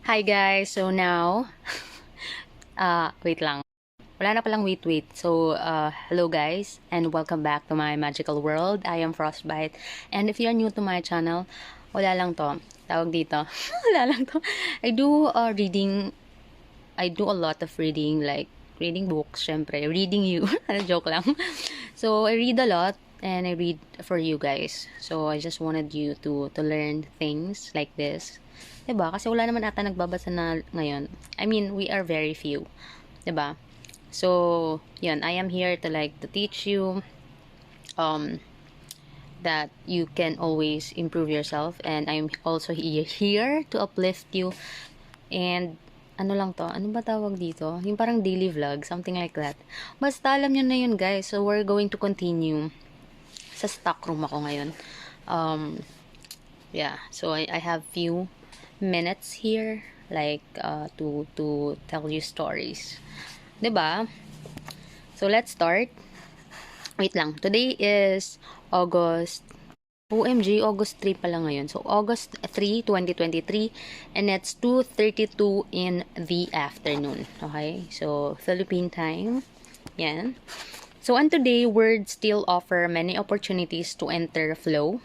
Hi guys, so now, wait lang. Wala na palang wait. So, hello guys, and welcome back to my magical world. I am Frostbite, and if you're new to my channel, wala lang to. Tawag dito. Wala lang to. I do reading, I do a lot of reading, like reading books, syempre. Reading you. Joke lang. So, I read a lot, and I read for you guys. So, I just wanted you to learn things like this. 'Diba? Kasi wala naman ata nagbabasa na ngayon. I mean, we are very few. 'Diba? So, yun, I am here to to teach you um that you can always improve yourself, and I'm also here to uplift you. And ano lang to? Ano ba tawag dito? Yung parang daily vlog, something like that. Basta alam nyo na yun, guys. So, we're going to continue sa stock room ako ngayon. Yeah, so I have few minutes here to tell you stories. 'Di ba? So let's start. Wait lang. Today is August OMG, August 3 pa lang ngayon. So, August 3, 2023, and it's 2:32 in the afternoon. Okay? So, Philippine time. Yan. So, and today, words still offer many opportunities to enter flow.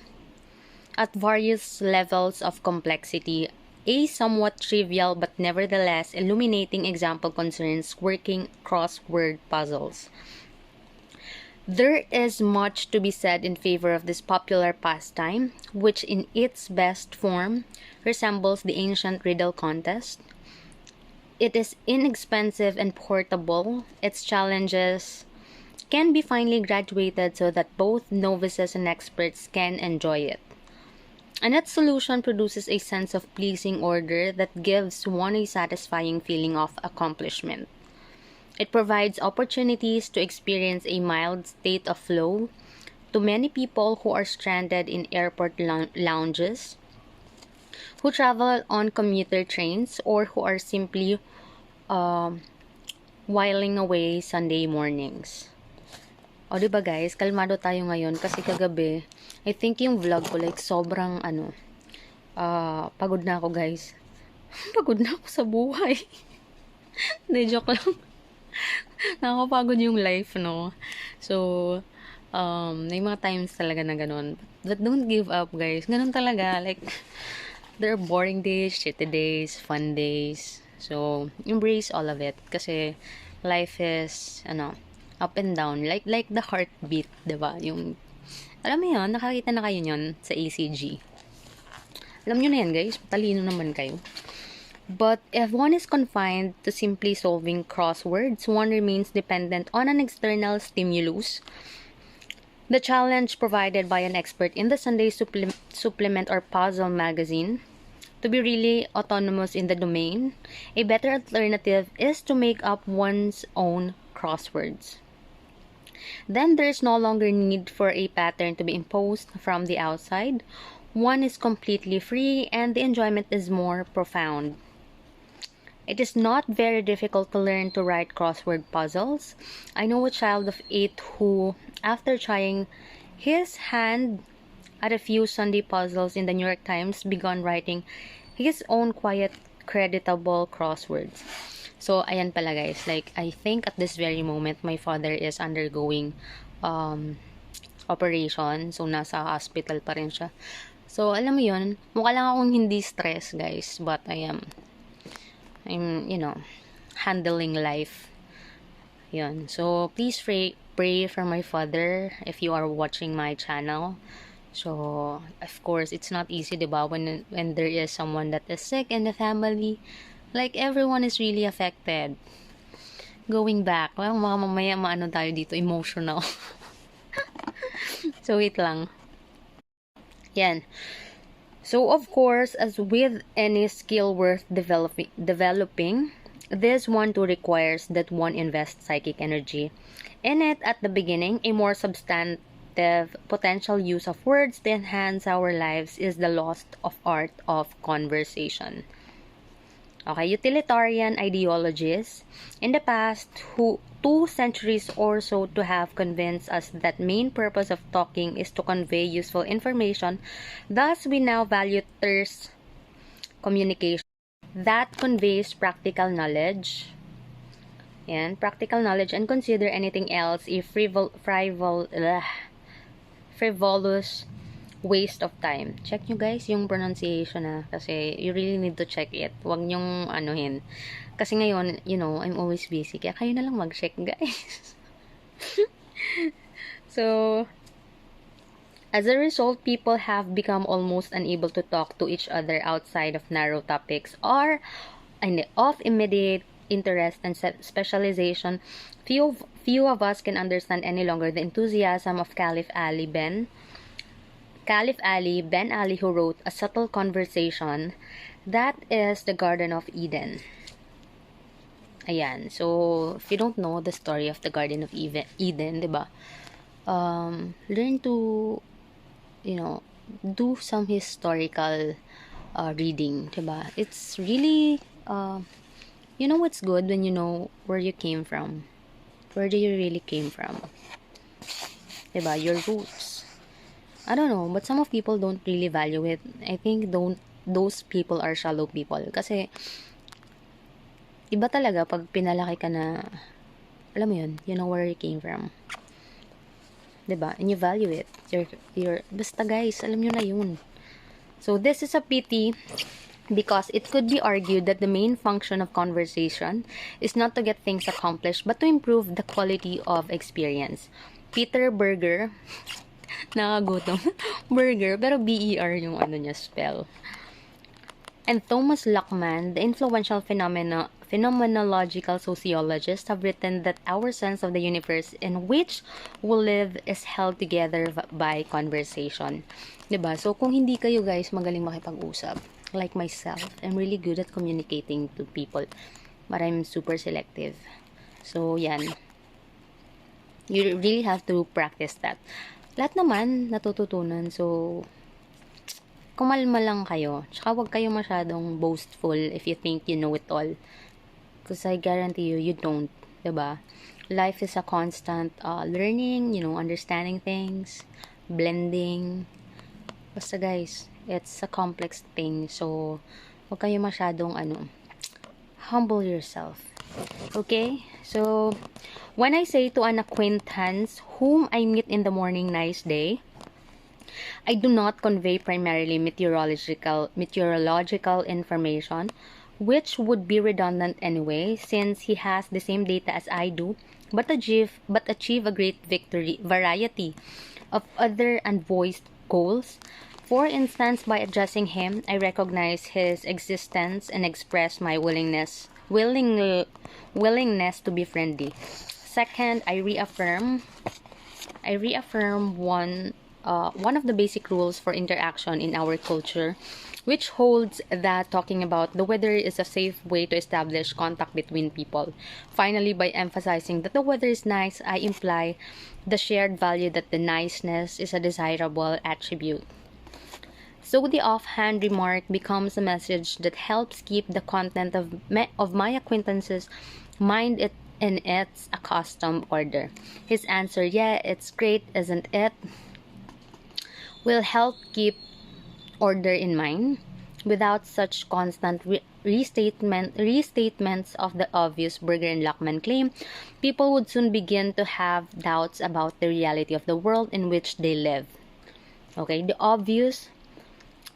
At various levels of complexity, a somewhat trivial but nevertheless illuminating example concerns working crossword puzzles. There is much to be said in favor of this popular pastime, which in its best form resembles the ancient riddle contest. It is inexpensive and portable. Its challenges can be finely graduated so that both novices and experts can enjoy it. And its solution produces a sense of pleasing order that gives one a satisfying feeling of accomplishment. It provides opportunities to experience a mild state of flow to many people who are stranded in airport lounges, who travel on commuter trains, or who are simply whiling away Sunday mornings. O, diba guys, kalmado tayo ngayon kasi kagabi, I think yung vlog ko sobrang pagod na ako guys. Pagod na ako sa buhay. Hindi, joke lang. Nakakapagod yung life, no? So, may mga times talaga na ganun. But don't give up, guys. Ganun talaga. There are boring days, shitty days, fun days. So, embrace all of it. Kasi, life is, up and down. Like the heartbeat, diba? Yung, alam mo yun, nakakita na kayo yun sa ECG. Alam nyo na yan, guys. Talino naman kayo. But if one is confined to simply solving crosswords, one remains dependent on an external stimulus. The challenge provided by an expert in the Sunday supplement or puzzle magazine to be really autonomous in the domain. A better alternative is to make up one's own crosswords. Then there is no longer need for a pattern to be imposed from the outside. One is completely free and the enjoyment is more profound. It is not very difficult to learn to write crossword puzzles. I know a child of 8 who, after trying his hand at a few Sunday puzzles in the New York Times, began writing his own quiet, creditable crosswords. So, ayan pala guys. I think at this very moment, my father is undergoing operation. So, nasa hospital pa rin siya. So, alam mo yun, mukha lang akong hindi stress guys. But I'm, handling life. Yun. So, please pray for my father if you are watching my channel. So, of course, it's not easy, diba? When there is someone that is sick in the family, everyone is really affected. Going back, well, mamaya maano tayo dito, emotional. So, wait lang. Yan. So, of course, as with any skill worth developing, this one too requires that one invest psychic energy in it at the beginning. A more substantive potential use of words to enhance our lives is the lost of art of conversation. Okay, utilitarian ideologies in the past, 2 centuries or so, to have convinced us that main purpose of talking is to convey useful information. Thus, we now value terse communication that conveys practical knowledge. Yan, practical knowledge, and consider anything else a frivolous waste of time. Check nyo guys yung pronunciation kasi you really need to check it. Huwag nyong anuhin. Kasi ngayon, I'm always busy. Kaya kayo na lang mag-check guys. So, as a result, people have become almost unable to talk to each other outside of narrow topics or of immediate interest and specialization. Few of us can understand any longer the enthusiasm of Caliph Ali, Ben Ali, who wrote A Subtle Conversation. That is the Garden of Eden. Ayan. So, if you don't know the story of the Garden of Eden, diba? Learn to, do some historical reading, diba? It's really, what's good when you know where you came from. Where do you really came from? Diba? Your roots. I don't know, but some of people don't really value it. I think those people are shallow people. Kasi, iba talaga pag pinalaki ka na, alam mo yun, you know where you came from. Diba? And you value it. Basta guys, alam nyo na yun. So, this is a pity because it could be argued that the main function of conversation is not to get things accomplished, but to improve the quality of experience. Peter Berger, nakagutom, Berger, pero B-E-R yung niya spell. And Thomas Luckman, the influential phenomenological sociologists, have written that our sense of the universe in which we live is held together by conversation. Diba? So, kung hindi kayo guys magaling makipag-usap, like myself, I'm really good at communicating to people, but I'm super selective. So, yan. You really have to practice that. Lahat naman natututunan. So, kumalma lang kayo. Tsaka huwag kayo masyadong boastful if you think you know it all. Because I guarantee you, you don't. Diba? Life is a constant learning, understanding things, blending. Basta guys, it's a complex thing. So, huwag kayo masyadong, humble yourself. Okay? So, when I say to an acquaintance whom I meet in the morning, nice day, I do not convey primarily meteorological information, which would be redundant anyway, since he has the same data as I do, but achieve a great variety of other unvoiced goals. For instance, by addressing him, I recognize his existence and express my willingness to be friendly. Second, I reaffirm one of the basic rules for interaction in our culture, which holds that talking about the weather is a safe way to establish contact between people. Finally, by emphasizing that the weather is nice, I imply the shared value that the niceness is a desirable attribute. So the offhand remark becomes a message that helps keep the content of my acquaintances' mind in its accustomed order. His answer, "Yeah, it's great, isn't it?" will help keep order in mind. Without such constant restatements of the obvious, Berger and Luckman claim, people would soon begin to have doubts about the reality of the world in which they live. Okay, the obvious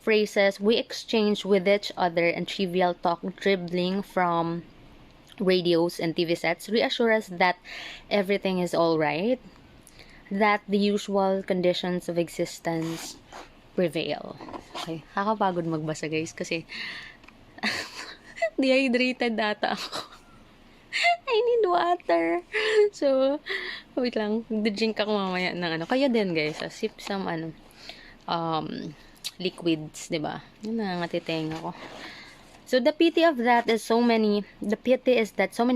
phrases we exchange with each other and trivial talk dribbling from radios and TV sets reassure us that everything is all right, that the usual conditions of existence prevail. Okay, nakakapagod magbasa guys kasi dehydrated data ako. I need water. So, wait lang. Drink ako mamaya ng Kayo din guys, sip some liquids, diba? Yun na natiteng ako. So the pity is that so many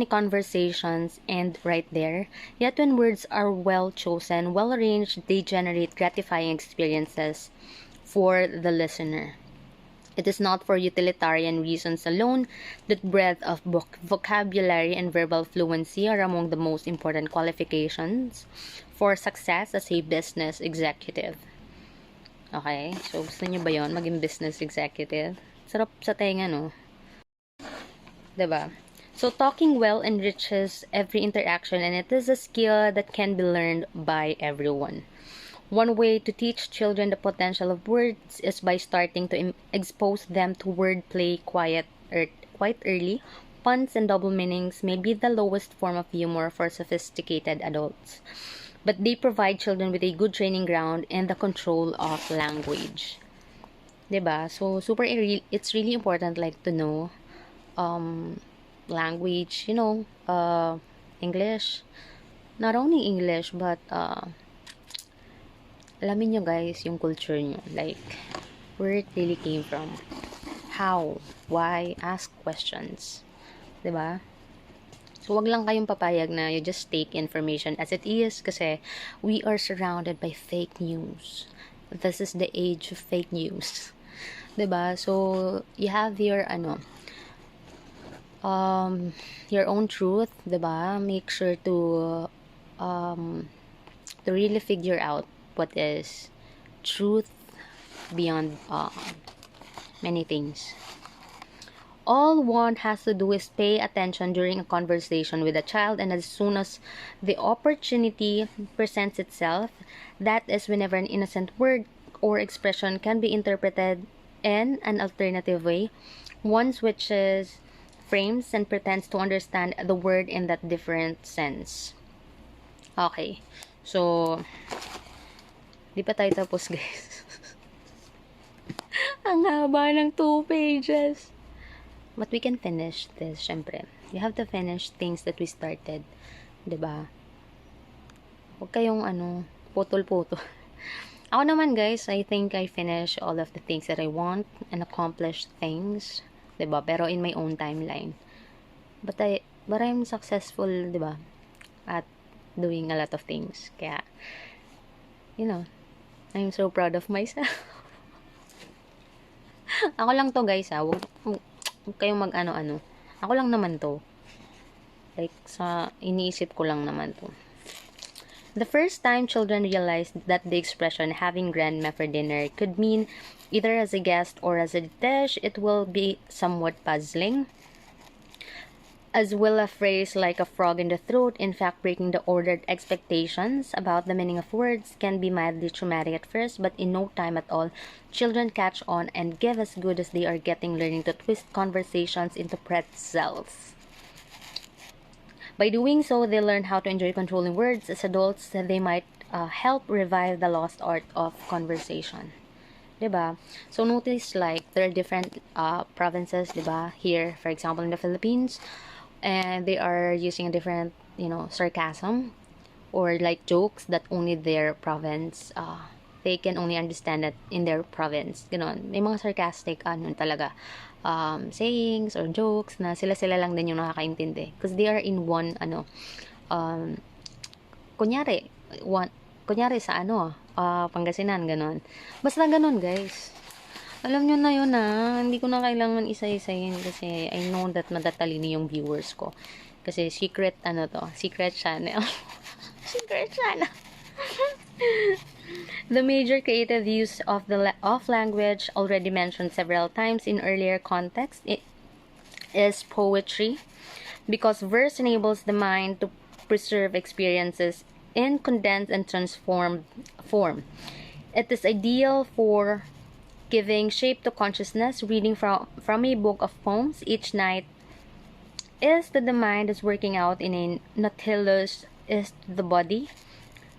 conversations end right there. Yet when words are well chosen, well arranged, they generate gratifying experiences for the listener. It is not for utilitarian reasons alone that breadth of vocabulary and verbal fluency are among the most important qualifications for success as a business executive. Okay? So, gusto nyo ba yun? Maging business executive? Sarap sa tenga, no? 'Diba? So, talking well enriches every interaction, and it is a skill that can be learned by everyone. One way to teach children the potential of words is by starting to expose them to wordplay quite early. Puns and double meanings may be the lowest form of humor for sophisticated adults, but they provide children with a good training ground in the control of language. 'Diba? So, it's really important like to know language, English. Not only English, but alamin nyo guys yung culture nyo. Like, where it really came from. How, why, ask questions. 'Di ba? So, wag lang kayong papayag na you just take information as it is kasi we are surrounded by fake news. This is the age of fake news. 'Di ba? So, you have your own truth, 'di ba? Make sure to really figure out what is truth beyond many things. All one has to do is pay attention during a conversation with a child, and as soon as the opportunity presents itself, that is whenever an innocent word or expression can be interpreted in an alternative way, one switches frames and pretends to understand the word in that different sense. Okay. So, di pa tayo tapos, guys. Ang haba ng 2 pages. But we can finish this, syempre. You have to finish things that we started. 'Di ba? Huwag kayong putol-putol. Ako naman, guys, I think I finished all of the things that I want and accomplished things. 'Di ba? Pero in my own timeline. But I'm successful, 'di ba? At doing a lot of things. Kaya, I'm so proud of myself. Ako lang to, guys, Huwag kayong mag-ano-ano. Ako lang naman to. Like, iniisip ko lang naman to. The first time children realized that the expression having grandma for dinner could mean either as a guest or as a dish, it will be somewhat puzzling. As will a phrase like a frog in the throat, in fact breaking the ordered expectations about the meaning of words, can be mildly traumatic at first, but in no time at all, children catch on and give as good as they are getting, learning to twist conversations into pretzels. By doing so, they learn how to enjoy controlling words. As adults, they might help revive the lost art of conversation. 'Di ba? So notice like there are different provinces, 'di ba? Here, for example, in the Philippines, and they are using a different, sarcasm or like jokes that only their province they can only understand that in their province. Ganon. May mga sarcastic talaga sayings or jokes na sila lang din yung nakakaintindi because they are in one kunyari sa Pangasinan, ganon. Basta ganon, guys. Alam nyo na yun hindi ko na kailangan isa-isayin kasi I know that matatalino yung viewers ko. Kasi secret channel. Secret channel. The major creative use of language already mentioned several times in earlier context is poetry, because verse enables the mind to preserve experiences in condensed and transformed form. It is ideal for giving shape to consciousness. Reading from a book of poems each night is that the mind is working out in a Nautilus is the body,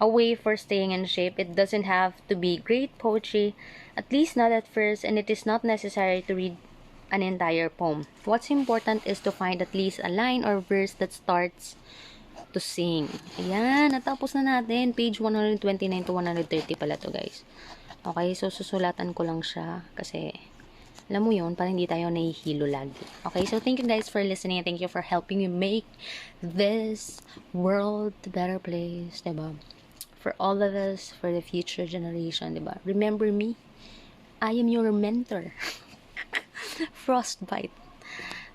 a way for staying in shape. It doesn't have to be great poetry, at least not at first, and it is not necessary to read an entire poem. What's important is to find at least a line or verse that starts to sing. Ayan, natapos na natin. Page 129 to 130 pala to, guys. Okay, so susulatan ko lang siya kasi alam mo yun, para hindi tayo nahihilo lagi. Okay, so thank you guys for listening and thank you for helping me make this world a better place, diba? For all of us, for the future generation, diba? Remember me, I am your mentor. Frostbite.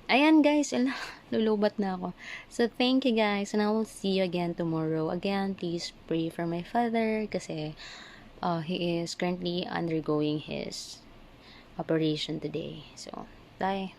Ayan guys, lulubat na ako. So thank you guys and I will see you again tomorrow. Again, please pray for my father kasi he is currently undergoing his operation today. So, bye.